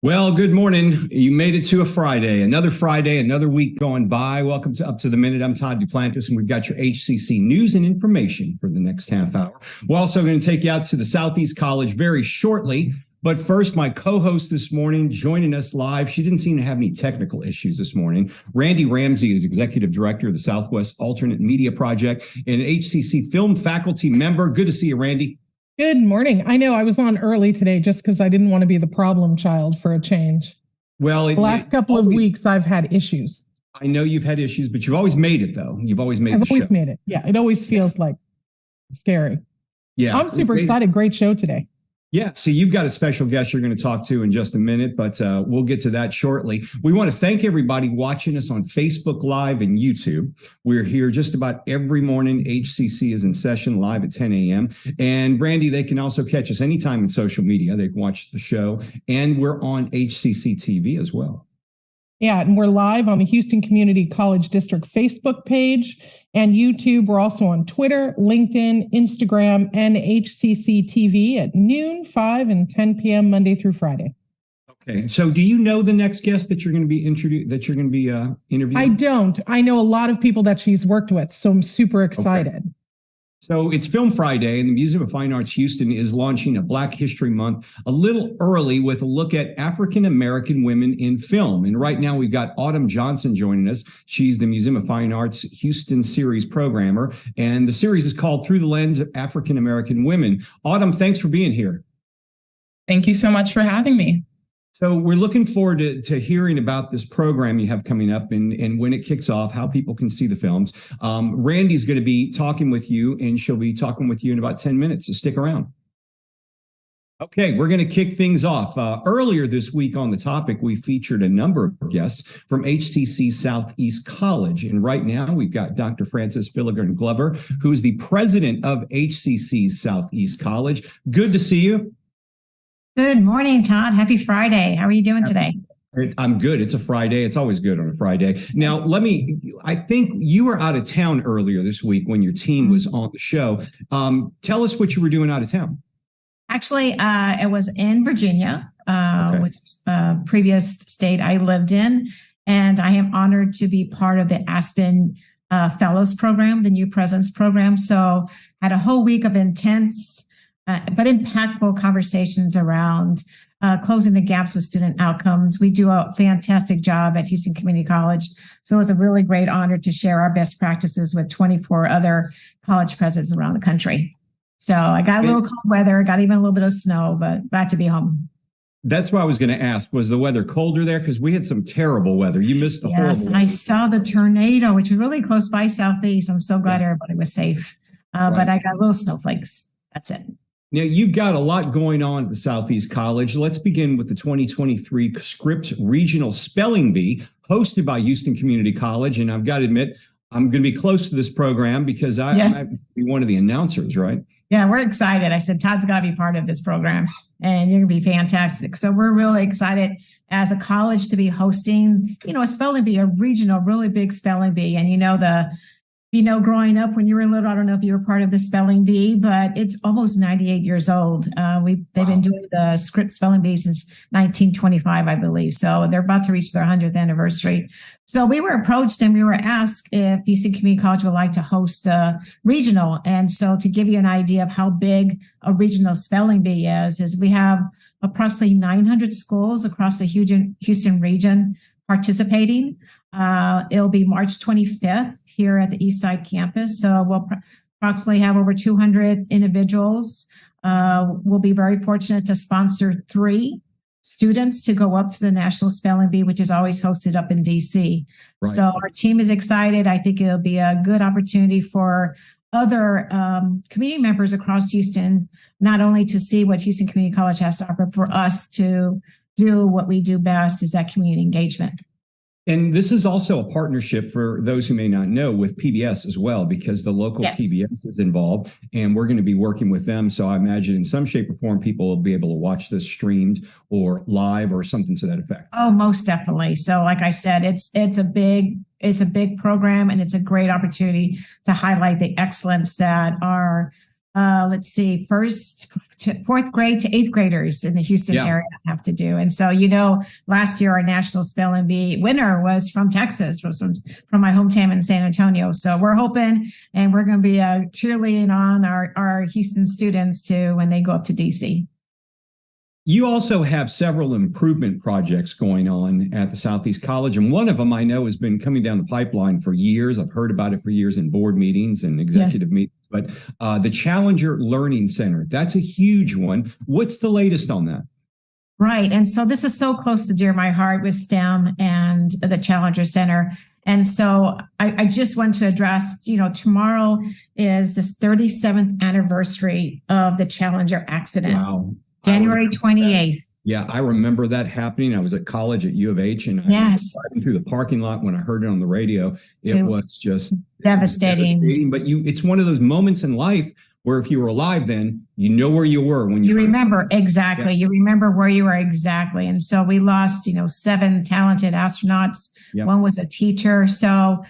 Well, good morning. You made it to a Friday, another week going by. Welcome to Up to the Minute. I'm Todd Duplantis, and we've got your HCC news and information for the next half hour. We're also going to take you out to the Southeast College very shortly. But first, my co-host this morning joining us live. She didn't seem to have any technical issues this morning. Randy Ramsey is Executive Director of the Southwest Alternate Media Project and an HCC film faculty member. Good to see you, Randy. Good morning. I know I was on early today just because I didn't want to be the problem child for a change. Well, the last couple of weeks I've had issues. I know you've had issues, but you've always made it, though. You've always made I've the show. always made it. Yeah, it always feels like scary. Yeah, I'm super excited. Great show today. Yeah, so you've got a special guest you're going to talk to in just a minute, but we'll get to that shortly. We want to thank everybody watching us on Facebook Live and YouTube. We're here just about every morning. HCC is in session live at 10 a.m. And Randy, they can also catch us anytime in social media. They can watch the show, and we're on HCCTV as well. Yeah, and we're live on the Houston Community College District Facebook page and YouTube. We're also on Twitter, LinkedIn, Instagram, and HCC TV at noon, 5, and 10 p.m. Monday through Friday. Okay, so do you know the next guest that you're going to be interviewing? I don't. I know a lot of people that she's worked with, so I'm super excited. Okay. So it's Film Friday, and the Museum of Fine Arts Houston is launching a Black History Month a little early with a look at African-American women in film. And right now we've got Autumn Johnson joining us. She's the Museum of Fine Arts Houston series programmer, and the series is called Through the Lens of African-American Women. Autumn, thanks for being here. Thank you so much for having me. So we're looking forward to hearing about this program you have coming up and when it kicks off, how people can see the films. Randy's going to be talking with you, and she'll be talking with you in about 10 minutes, so stick around. Okay, we're going to kick things off. Earlier this week on the topic, we featured a number of guests from HCC Southeast College. And right now we've got Dr. Frances Villagran-Glover, who is the president of HCC Southeast College. Good to see you. Good morning, Todd. Happy Friday. How are you doing today? I'm good. It's a Friday. It's always good on a Friday. Now, I think you were out of town earlier this week when your team was on the show. Tell us what you were doing out of town. Actually, it was in Virginia, which was a previous state I lived in. And I am honored to be part of the Aspen Fellows Program, the New Presence Program. So had a whole week of intense but impactful conversations around closing the gaps with student outcomes. We do a fantastic job at Houston Community College. So it was a really great honor to share our best practices with 24 other college presidents around the country. So I got a little cold weather, got even a little bit of snow, but glad to be home. That's what I was going to ask. Was the weather colder there? Because we had some terrible weather. You missed the horrible weather. Yes, I saw the tornado, which was really close by Southeast. I'm so glad everybody was safe. But I got little snowflakes. That's it. Now, you've got a lot going on at the Southeast College. Let's begin with the 2023 Scripps Regional Spelling Bee, hosted by Houston Community College. And I've got to admit, I'm going to be close to this program because I might be one of the announcers, right? Yeah, we're excited. I said, Todd's got to be part of this program, and you're going to be fantastic. So we're really excited as a college to be hosting, a spelling bee, a regional, really big spelling bee. And growing up when you were little, I don't know if you were part of the spelling bee, but it's almost 98 years old. They've been doing the Scripps Spelling Bee since 1925, I believe. So they're about to reach their 100th anniversary. So we were approached and we were asked if Houston Community College would like to host a regional. And so to give you an idea of how big a regional spelling bee is we have approximately 900 schools across the Houston region participating. It'll be March 25th here at the Eastside campus. So we'll approximately have over 200 individuals. We'll be very fortunate to sponsor 3 students to go up to the National Spelling Bee, which is always hosted up in DC. Right. So our team is excited. I think it'll be a good opportunity for other community members across Houston, not only to see what Houston Community College has to offer, but for us to do what we do best, is that community engagement. And this is also a partnership, for those who may not know, with PBS as well, because the local PBS is involved, and we're going to be working with them. So I imagine in some shape or form, people will be able to watch this streamed or live or something to that effect. Oh, most definitely. So like I said, it's a big program, and it's a great opportunity to highlight the excellence that our let's see, fourth grade to eighth graders in the Houston area have to do. And so, last year our National Spelling Bee winner was from Texas, from my hometown in San Antonio. So we're hoping, and we're going to be cheerleading on our Houston students too when they go up to DC. You also have several improvement projects going on at the Southeast College, and one of them I know has been coming down the pipeline for years. I've heard about it for years in board meetings and executive meetings, but the Challenger Learning Center, that's a huge one. What's the latest on that? Right. And so this is so close to dear my heart with STEM and the Challenger Center. And so I just want to address, tomorrow is this 37th anniversary of the Challenger accident. Wow. January 28th. Yeah, I remember that happening. I was at college at U of H, and I was driving through the parking lot when I heard it on the radio. It was just devastating. But it's one of those moments in life where if you were alive then, you know where you were when you remember exactly. Yeah. You remember where you were exactly. And so we lost, 7 talented astronauts. Yep. One was a teacher. So,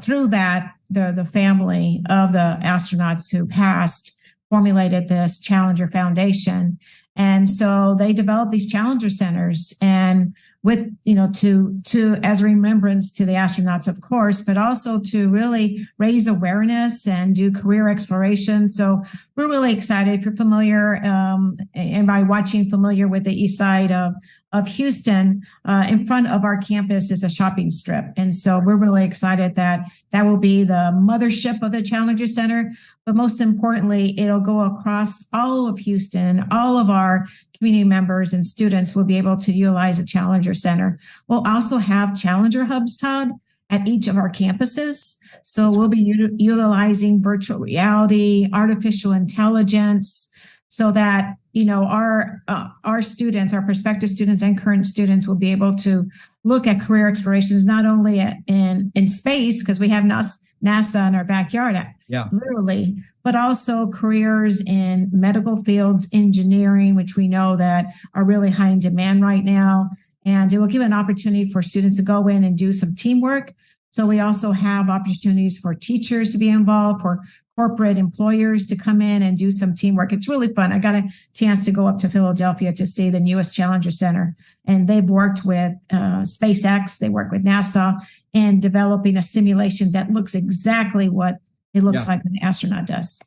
through that, the family of the astronauts who passed formulated this Challenger Foundation. And so they developed these Challenger Centers, and with, to as a remembrance to the astronauts, of course, but also to really raise awareness and do career exploration. So we're really excited. If you're familiar, and by watching, familiar with the east side of Houston, in front of our campus is a shopping strip. And so we're really excited that will be the mothership of the Challenger Center. But most importantly, it'll go across all of Houston. All of our community members and students will be able to utilize a Challenger Center. We'll also have Challenger Hubs, Todd, at each of our campuses. So we'll be utilizing virtual reality, artificial intelligence, so that our students, our prospective students and current students will be able to look at career explorations, not only in space, because we have NASA in our backyard, literally, but also careers in medical fields, engineering, which we know that are really high in demand right now. And it will give an opportunity for students to go in and do some teamwork. So we also have opportunities for teachers to be involved, for corporate employers to come in and do some teamwork. It's really fun. I got a chance to go up to Philadelphia to see the newest Challenger Center, and they've worked with SpaceX. They work with NASA in developing a simulation that looks exactly what it looks like when the astronaut does.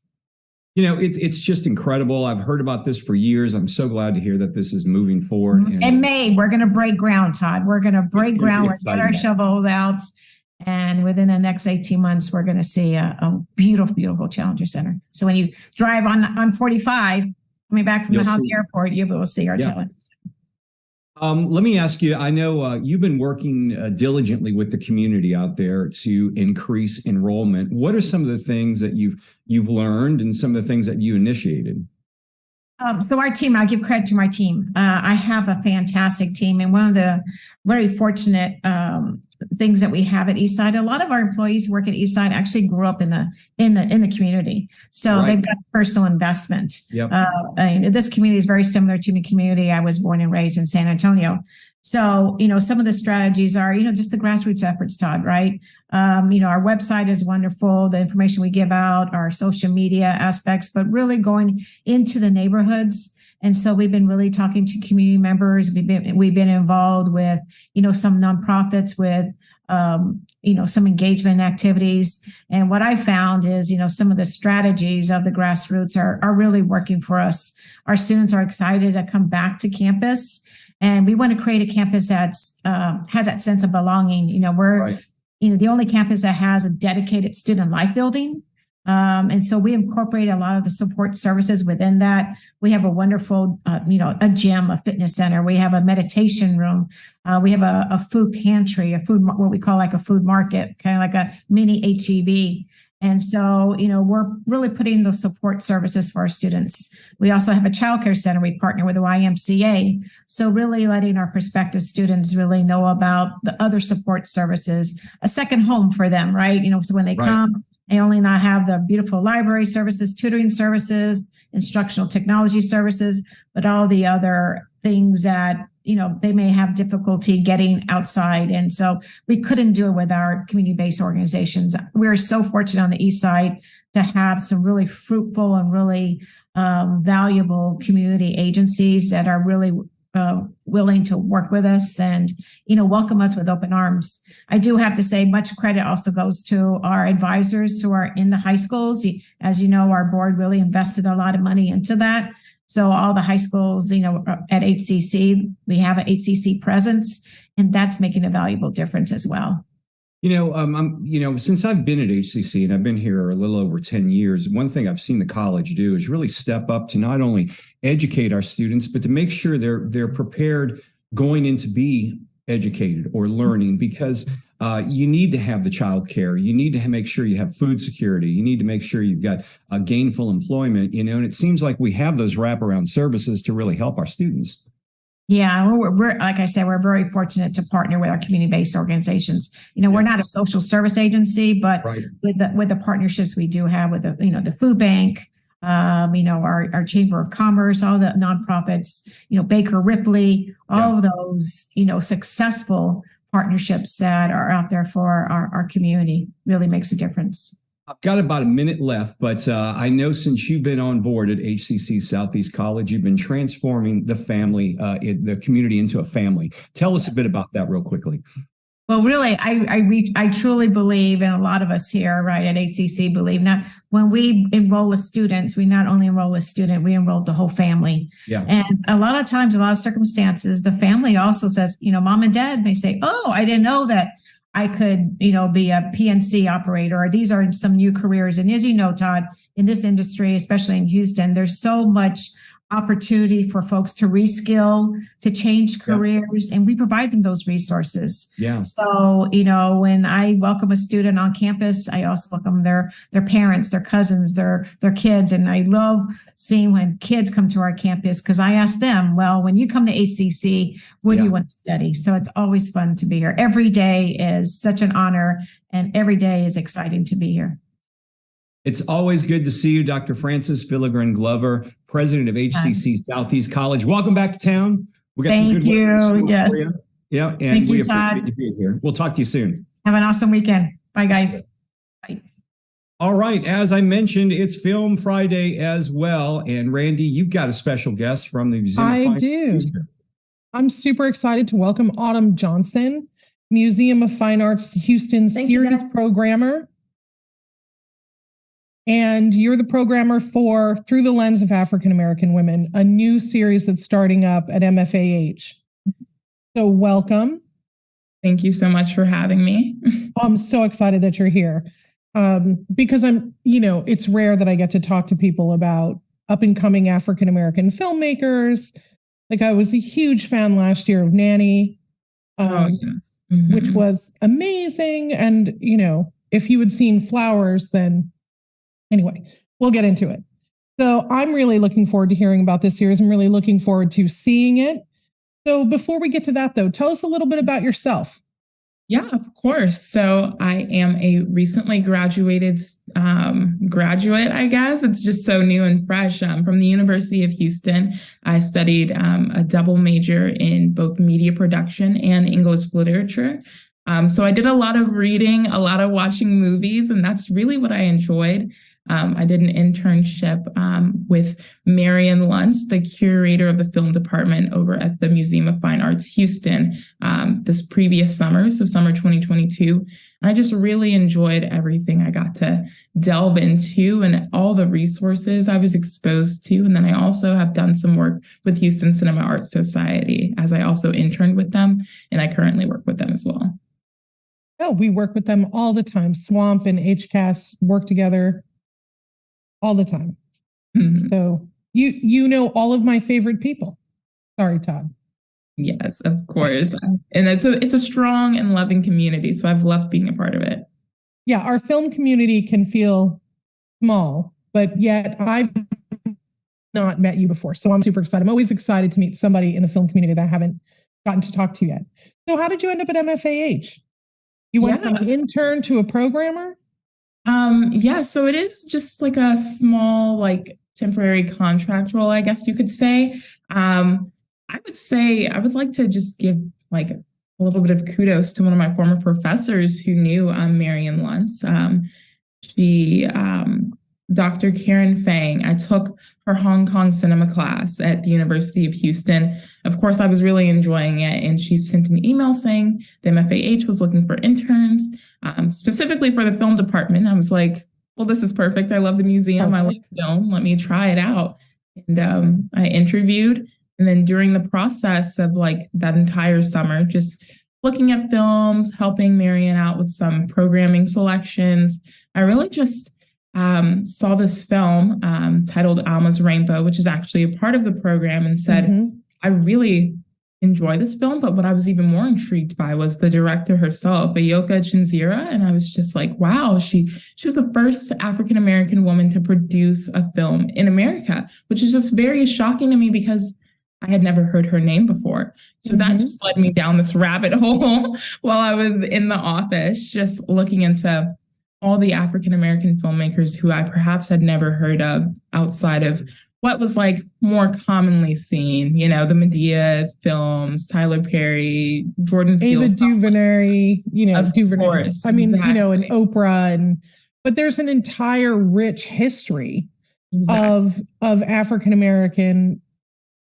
It's just incredible. I've heard about this for years. I'm so glad to hear that this is moving forward. In May, we're going to break ground, Todd. We're going to break ground. We're going to get our shovels out. And within the next 18 months, we're going to see a beautiful, beautiful Challenger Center. So when you drive on 45, coming back from the Hobby Airport, you will see our Challenger Center. Let me ask you, I know you've been working diligently with the community out there to increase enrollment. What are some of the things that you've learned and some of the things that you initiated? So our team, I'll give credit to my team. I have a fantastic team, and one of the very fortunate things that we have at Eastside, a lot of our employees who work at Eastside actually grew up in the community, so they've got personal investment. Yep. This community is very similar to the community I was born and raised in San Antonio. So, some of the strategies are, just the grassroots efforts, Todd, right? Our website is wonderful, the information we give out, our social media aspects, but really going into the neighborhoods. And so we've been really talking to community members. We've been involved with, some nonprofits with, some engagement activities. And what I found is, some of the strategies of the grassroots are really working for us. Our students are excited to come back to campus. And we want to create a campus that has that sense of belonging. We're the only campus that has a dedicated student life building. And so we incorporate a lot of the support services within that. We have a wonderful, a gym, a fitness center. We have a meditation room. We have a food pantry, what we call like a food market, kind of like a mini HEB. And so, we're really putting those support services for our students. We also have a childcare center. We partner with the YMCA. So really letting our prospective students really know about the other support services, a second home for them, right? So when they come, they only not have the beautiful library services, tutoring services, instructional technology services, but all the other things that they may have difficulty getting outside. And so we couldn't do it with our community-based organizations. We're so fortunate on the East Side to have some really fruitful and really valuable community agencies that are really willing to work with us and, welcome us with open arms. I do have to say much credit also goes to our advisors who are in the high schools. As you know, our board really invested a lot of money into that. So all the high schools, at HCC, we have an HCC presence, and that's making a valuable difference as well. Since I've been at HCC and I've been here a little over 10 years, one thing I've seen the college do is really step up to not only educate our students, but to make sure they're prepared going in to be educated or learning, because you need to have the child care. You need to make sure you have food security. You need to make sure you've got gainful employment, and it seems like we have those wraparound services to really help our students. Yeah, we're like I said, we're very fortunate to partner with our community-based organizations. We're not a social service agency, but with the partnerships we do have with the food bank, our Chamber of Commerce, all the nonprofits, Baker Ripley, all of those, successful partnerships that are out there for our community really makes a difference. I've got about a minute left, but I know since you've been on board at HCC Southeast College, you've been transforming the family, the community into a family. Tell us a bit about that real quickly. Well, really, I truly believe, and a lot of us here, right, at HCC believe, not when we enroll a student, we not only enroll a student, we enroll the whole family. Yeah. And a lot of times, a lot of circumstances, the family also says, mom and dad may say, oh, I didn't know that I could, be a PNC operator, or these are some new careers. And as you know, Todd, in this industry, especially in Houston, there's so much opportunity for folks to reskill, to change careers, and we provide them those resources. Yeah. So, when I welcome a student on campus, I also welcome their parents, their cousins, their kids. And I love seeing when kids come to our campus, because I ask them, well, when you come to HCC, what do you want to study? So it's always fun to be here. Every day is such an honor, and every day is exciting to be here. It's always good to see you, Dr. Frances Villagran-Glover, president of HCC Southeast College. Welcome back to town. We got some good work for you. Yeah, and Thank we you, appreciate Todd. you being here. We'll talk to you soon. Have an awesome weekend. Bye, guys. Bye. All right. As I mentioned, it's Film Friday as well. And Randy, you've got a special guest from the Museum of Fine Arts. I do. I'm super excited to welcome Autumn Johnson, Museum of Fine Arts Houston series programmer. And you're the programmer for Through the Lens of African American Women, a new series that's starting up at MFAH. So welcome. Thank you so much for having me. I'm so excited that you're here because it's rare that I get to talk to people about up and coming African American filmmakers. Like, I was a huge fan last year of Nanny, which was amazing. And, if you had seen Flowers, then anyway, we'll get into it. So I'm really looking forward to hearing about this series. I'm really looking forward to seeing it. So before we get to that, though, tell us a little bit about yourself. Yeah, of course. So I am a recently graduated graduate, I guess. It's just so new and fresh from the University of Houston. I studied a double major in both media production and English literature. So I did a lot of reading, a lot of watching movies, and that's really what I enjoyed. I did an internship with Marion Luntz, the curator of the film department over at the Museum of Fine Arts Houston this previous summer, so summer 2022. And I just really enjoyed everything I got to delve into and all the resources I was exposed to. And then I also have done some work with Houston Cinema Arts Society, as I also interned with them, and I currently work with them as well. Oh, we work with them all the time. Swamp and HCAS work together all the time. Mm-hmm. So you know all of my favorite people. Sorry, Todd. Yes, of course. And it's a strong and loving community. So I've loved being a part of it. Yeah, our film community can feel small, but yet I've not met you before. So I'm super excited. I'm always excited to meet somebody in the film community that I haven't gotten to talk to yet. So how did you end up at MFAH? You went from an intern to a programmer? So it is just like a small, temporary contract role, I guess you could say. I would say I would like to just give like a little bit of kudos to one of my former professors who knew Marion Luntz. She, Dr. Karen Fang, I took her Hong Kong cinema class at the University of Houston. Of course, I was really enjoying it. And she sent an email saying the MFAH was looking for interns, specifically for the film department. I was like, well, this is perfect. I love the museum. I like film. Let me try it out. And I interviewed. And then during the process of like that entire summer, just looking at films, helping Marion out with some programming selections, I really just saw this film titled Alma's Rainbow, which is actually a part of the program, and said, I really enjoy this film. But what I was even more intrigued by was the director herself, Ayoka Chinzira. And I was just like, wow, she was the first African-American woman to produce a film in America, which is just very shocking to me because I had never heard her name before. So that just led me down this rabbit hole while I was in the office, just looking into all the African-American filmmakers who I perhaps had never heard of outside of what was like more commonly seen, you know, the Medea films, Tyler Perry, Jordan Peele. Ava DuVernay, you know, DuVernay. Course, I mean, you know, and Oprah, but there's an entire rich history of African-American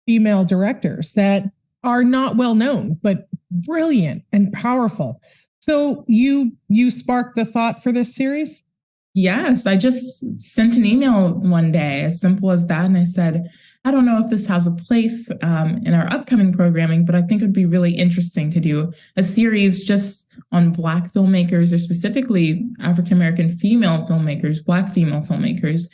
female directors that are not well known, but brilliant and powerful. So you sparked the thought for this series? Yes, I just sent an email one day, as simple as that. And I said, I don't know if this has a place in our upcoming programming, but I think it would be really interesting to do a series just on Black filmmakers, or specifically African-American female filmmakers, Black female filmmakers,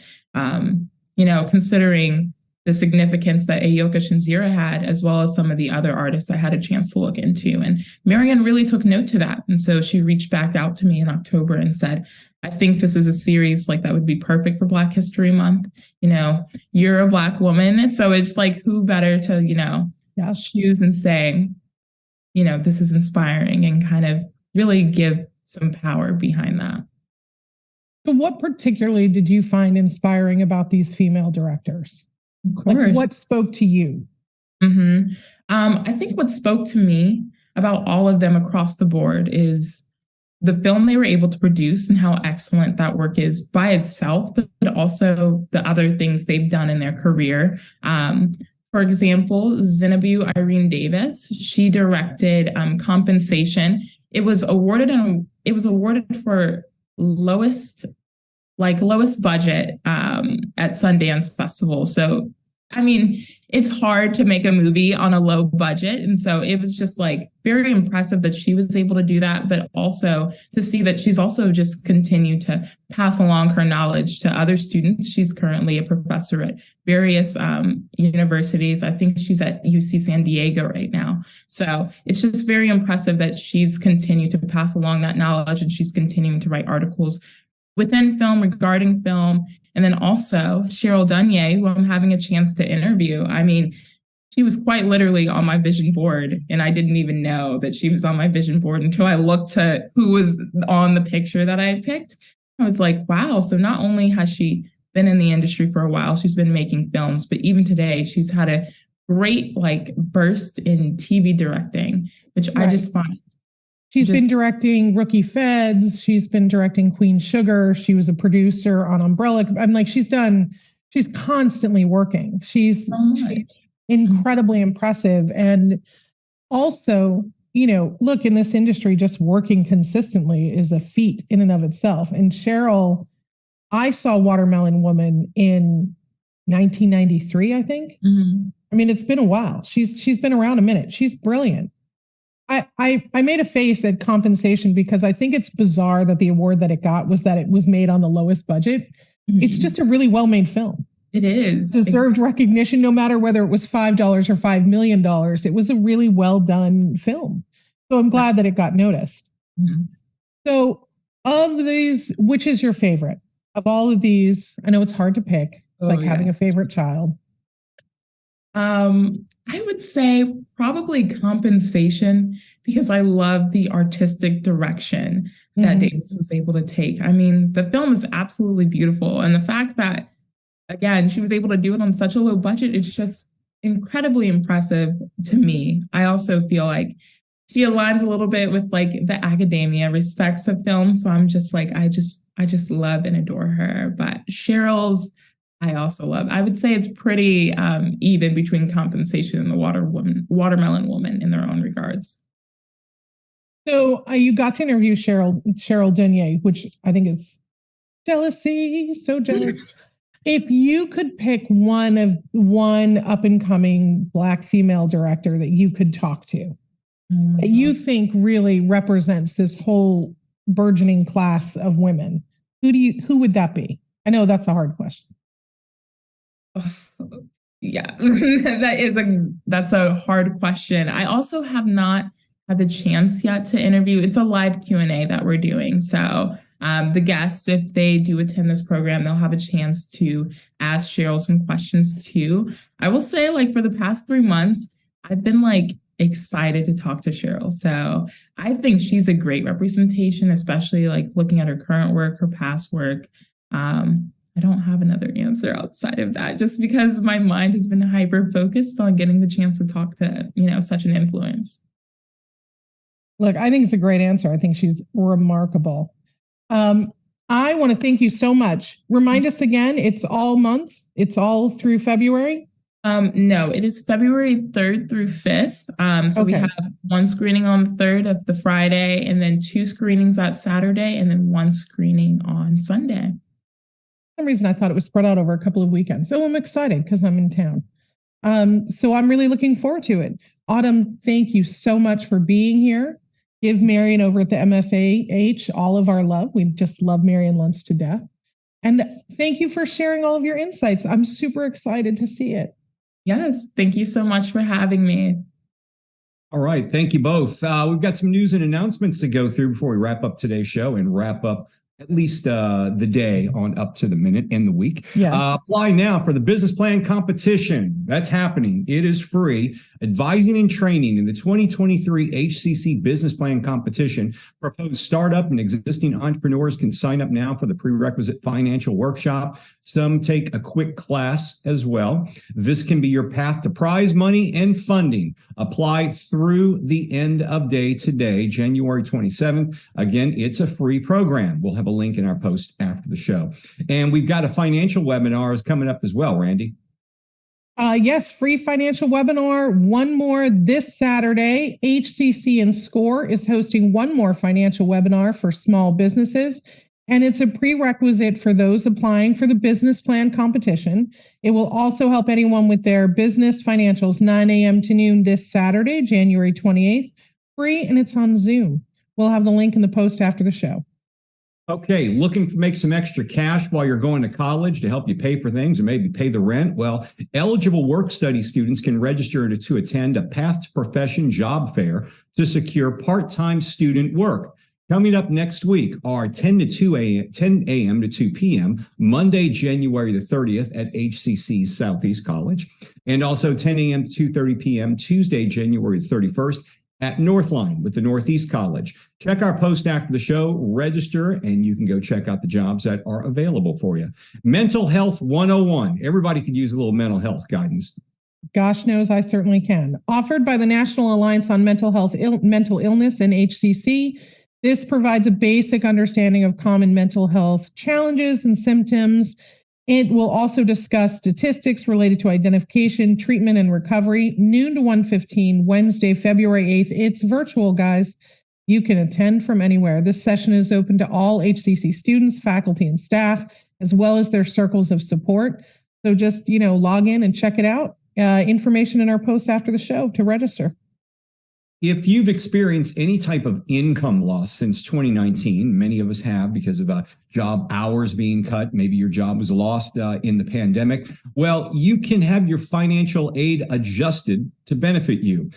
you know, considering the significance that Ayoka Chinzira had, as well as some of the other artists I had a chance to look into. And Marion really took note to that. And so she reached back out to me in October and said, I think this is a series like that would be perfect for Black History Month. You know, you're a Black woman. So it's like, who better to, you know, choose and say, you know, this is inspiring, and kind of really give some power behind that. So what particularly did you find inspiring about these female directors? Of course. Like, what spoke to you? I think what spoke to me about all of them across the board is the film they were able to produce and how excellent that work is by itself, but also the other things they've done in their career. For example, Zinabu Irene Davis, she directed Compensation. It was awarded for lowest budget at Sundance Festival. So, I mean, it's hard to make a movie on a low budget. And so it was just like very impressive that she was able to do that, but also to see that she's also just continued to pass along her knowledge to other students. She's currently a professor at various universities. I think she's at UC San Diego right now. So it's just very impressive that she's continued to pass along that knowledge, and she's continuing to write articles within film, regarding film. And then also Cheryl Dunye, who I'm having a chance to interview. I mean, she was quite literally on my vision board, and I didn't even know that she was on my vision board until I looked to who was on the picture that I had picked. I was like, wow. So not only has she been in the industry for a while, she's been making films, but even today she's had a great like burst in TV directing, which I just find. She's been directing Rookie Feds. She's been directing Queen Sugar. She was a producer on Umbrella. I'm like, she's constantly working. She's incredibly impressive. And also, you know, look, in this industry, just working consistently is a feat in and of itself. And Cheryl, I saw Watermelon Woman in 1993, I think. I mean, it's been a while. She's been around a minute. She's brilliant. I made a face at Compensation because I think it's bizarre that the award that it got was that it was made on the lowest budget. It's just a really well-made film. It is. Deserved recognition, no matter whether it was $5 or $5 million. It was a really well-done film. So I'm glad that it got noticed. So of these, which is your favorite? Of all of these, I know it's hard to pick. It's like having a favorite child. I would say probably Compensation, because I love the artistic direction that Davis was able to take. I mean, the film is absolutely beautiful. And the fact that, again, she was able to do it on such a low budget, it's incredibly impressive to me. I also feel like she aligns a little bit with like the academia respects of film. So I'm just like, I just love and adore her. But Cheryl's, I also love. I would say it's pretty even between Compensation and the Watermelon Woman in their own regards. So you got to interview Cheryl Denier, which I think is jealousy, so jealous. If you could pick one up and coming Black female director that you could talk to, that you think really represents this whole burgeoning class of women, who would that be? I know that's a hard question. Yeah, that's a hard question. I also have not had the chance yet to interview. It's a live Q&A that we're doing. So the guests, if they do attend this program, they'll have a chance to ask Cheryl some questions too. I will say, like, for the past 3 months, I've been like excited to talk to Cheryl. So I think she's a great representation, especially like looking at her current work, her past work. I don't have another answer outside of that, just because my mind has been hyper focused on getting the chance to talk to, such an influence. Look, I think it's a great answer. I think she's remarkable. I want to thank you so much. Remind us again, it's all month. It's all through February. No, it is February 3rd through 5th. So we have one screening on the 3rd of the Friday, and then 2 screenings that Saturday, and then 1 screening on Sunday. For some reason, I thought it was spread out over a couple of weekends. So I'm excited because I'm in town. So I'm really looking forward to it. Autumn, thank you so much for being here. Give Marion over at the MFAH all of our love. We just love Marion Luntz to death. And thank you for sharing all of your insights. I'm super excited to see it. Yes, thank you so much for having me. All right, thank you both. We've got some news and announcements to go through before we wrap up today's show and wrap up at least the day on up to the minute in the week. Yeah. Apply now for the business plan competition. That's happening. It is free. Advising and training in the 2023 HCC business plan competition. Proposed startup and existing entrepreneurs can sign up now for the prerequisite financial workshop. Some take a quick class as well. This can be your path to prize money and funding. Apply through the end of day today, January 27th. Again, it's a free program. We'll have a link in our post after the show. And we've got a financial webinar coming up as well, Randy. Yes, free financial webinar. One more this Saturday. HCC and SCORE is hosting one more financial webinar for small businesses. And it's a prerequisite for those applying for the business plan competition. It will also help anyone with their business financials, 9 a.m. to noon this Saturday, January 28th. Free, and it's on Zoom. We'll have the link in the post after the show. Okay, looking to make some extra cash while you're going to college to help you pay for things or maybe pay the rent? Well, eligible work-study students can register to attend a Path to Profession job fair to secure part-time student work. Coming up next week are 10 a.m. to 2 p.m., Monday, January the 30th at HCC Southeast College, and also 10 a.m. to 2:30 p.m., Tuesday, January 31st, at Northline with the Northeast College. Check our post after the show, register, and you can go check out the jobs that are available for you. Mental Health 101. Everybody could use a little mental health guidance. Gosh knows I certainly can. Offered by the National Alliance on Mental Illness and HCC. This provides a basic understanding of common mental health challenges and symptoms. It will also discuss statistics related to identification, treatment, and recovery. Noon to 1:15, Wednesday, February 8th. It's virtual, guys. You can attend from anywhere. This session is open to all HCC students, faculty, and staff, as well as their circles of support. So just, log in and check it out. Information in our post after the show to register. If you've experienced any type of income loss since 2019, many of us have because of job hours being cut, maybe your job was lost in the pandemic, well, you can have your financial aid adjusted to benefit you.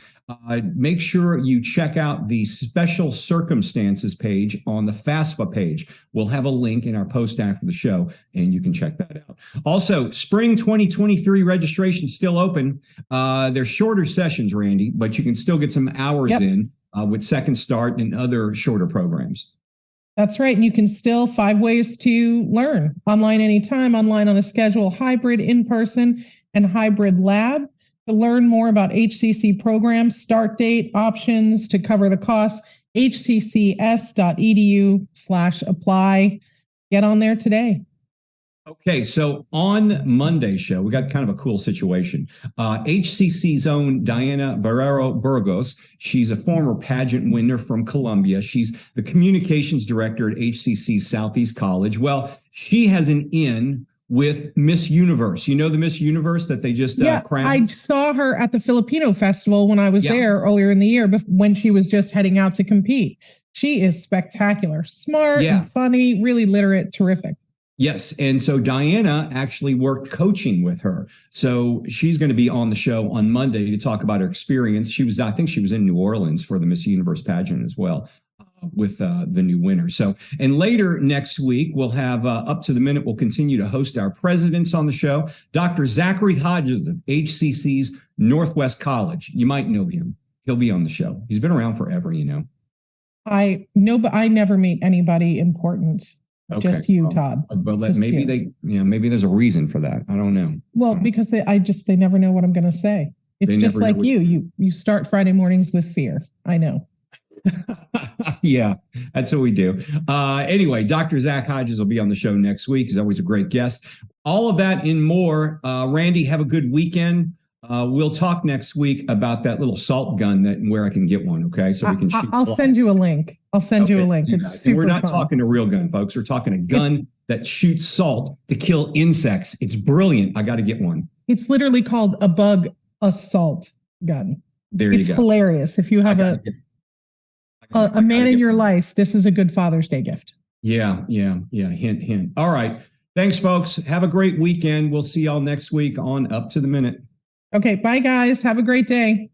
Make sure you check out the special circumstances page on the FAFSA page. We'll have a link in our post after the show, and you can check that out. Also, spring 2023 registration is still open. They're shorter sessions, Randy, but you can still get some hours in with Second Start and other shorter programs. That's right. And you can still 5 ways to learn: online anytime, online on a schedule, hybrid, in person, and hybrid lab. To learn more about HCC programs, start date, options, to cover the costs, hccs.edu/apply. Get on there today. Okay, so on Monday's show, we got kind of a cool situation. HCC's own Diana Barrero Burgos, she's a former pageant winner from Columbia. She's the communications director at HCC Southeast College. Well, she has an in with Miss Universe. You know the Miss Universe that they just crowned? I saw her at the Filipino Festival when I was there earlier in the year when she was just heading out to compete. She is spectacular, smart and funny, really literate, terrific. Yes. And so Diana actually worked coaching with her. So she's going to be on the show on Monday to talk about her experience. I think she was in New Orleans for the Miss Universe pageant as well with the new winner. So, and later next week, we'll have Up to the Minute. We'll continue to host our presidents on the show. Dr. Zachary Hodges of HCC's Northwest College. You might know him. He'll be on the show. He's been around forever, you know. I know, but I never meet anybody important. Okay. Just you, Todd. But maybe maybe there's a reason for that. I don't know. Well, because they never know what I'm going to say. It's just like you start Friday mornings with fear. I know. Yeah, that's what we do. Anyway, Dr. Zach Hodges will be on the show next week. He's always a great guest. All of that and more. Randy, have a good weekend. We'll talk next week about that little salt gun where I can get one. Okay, so we can shoot. I'll send you a link. It's super We're not fun. talking a real gun, folks. We're talking a gun that shoots salt to kill insects. It's brilliant. I got to get one. It's literally called a bug assault gun. There you go. It's hilarious. If you have a man in your life, this is a good Father's Day gift. Yeah. Hint, hint. All right. Thanks, folks. Have a great weekend. We'll see y'all next week on Up to the Minute. Okay. Bye, guys. Have a great day.